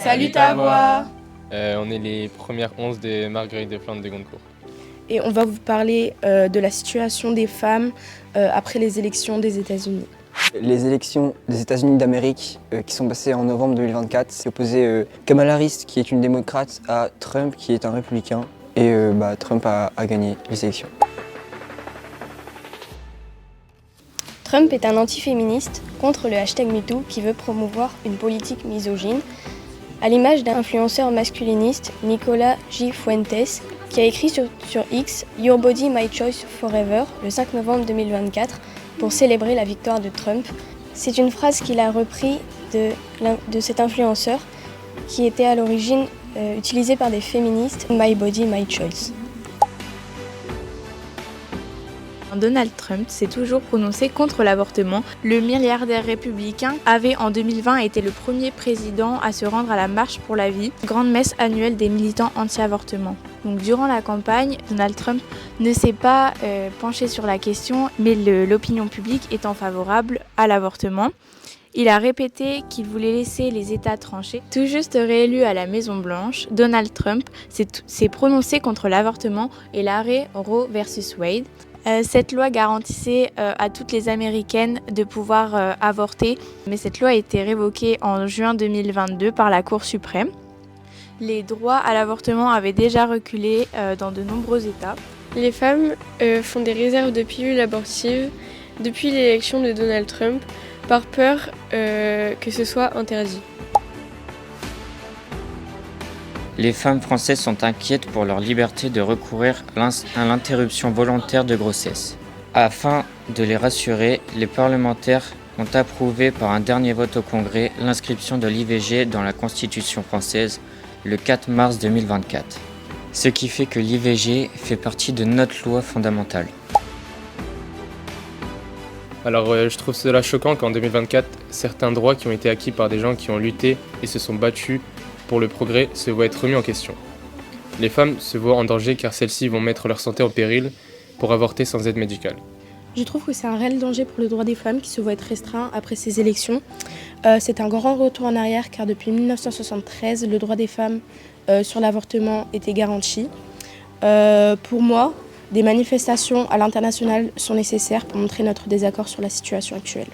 Salut ta voix. On est les premières 11 des Marguerite de Flandre de Goncourt. Et on va vous parler de la situation des femmes après les élections des États-Unis. Les élections des États-Unis d'Amérique qui sont passées en novembre 2024, c'est opposé Kamala Harris, qui est une démocrate, à Trump, qui est un républicain. Et Trump a gagné les élections. Trump est un antiféministe contre le hashtag MeToo qui veut promouvoir une politique misogyne, à l'image d'un influenceur masculiniste, Nicolas J. Fuentes, qui a écrit sur X « Your Body, My Choice Forever » le 5 novembre 2024 pour célébrer la victoire de Trump. C'est une phrase qu'il a repris de cet influenceur qui était à l'origine utilisée par des féministes « My Body, My Choice ». Donald Trump s'est toujours prononcé contre l'avortement. Le milliardaire républicain avait en 2020 été le premier président à se rendre à la Marche pour la vie, grande messe annuelle des militants anti-avortement. Donc, durant la campagne, Donald Trump ne s'est pas penché sur la question, mais l'opinion publique étant favorable à l'avortement. Il a répété qu'il voulait laisser les États trancher. Tout juste réélu à la Maison-Blanche, Donald Trump s'est prononcé contre l'avortement et l'arrêt Roe versus Wade. Cette loi garantissait à toutes les Américaines de pouvoir avorter, mais cette loi a été révoquée en juin 2022 par la Cour suprême. Les droits à l'avortement avaient déjà reculé dans de nombreux États. Les femmes font des réserves de pilules abortives depuis l'élection de Donald Trump par peur que ce soit interdit. Les femmes françaises sont inquiètes pour leur liberté de recourir à l'interruption volontaire de grossesse. Afin de les rassurer, les parlementaires ont approuvé par un dernier vote au Congrès l'inscription de l'IVG dans la Constitution française le 4 mars 2024. Ce qui fait que l'IVG fait partie de notre loi fondamentale. Alors je trouve cela choquant qu'en 2024, certains droits qui ont été acquis par des gens qui ont lutté et se sont battus pour le progrès se voient être remis en question. Les femmes se voient en danger car celles-ci vont mettre leur santé en péril pour avorter sans aide médicale. Je trouve que c'est un réel danger pour le droit des femmes qui se voit être restreint après ces élections. C'est un grand retour en arrière car depuis 1973, le droit des femmes sur l'avortement était garanti. Pour moi, des manifestations à l'international sont nécessaires pour montrer notre désaccord sur la situation actuelle.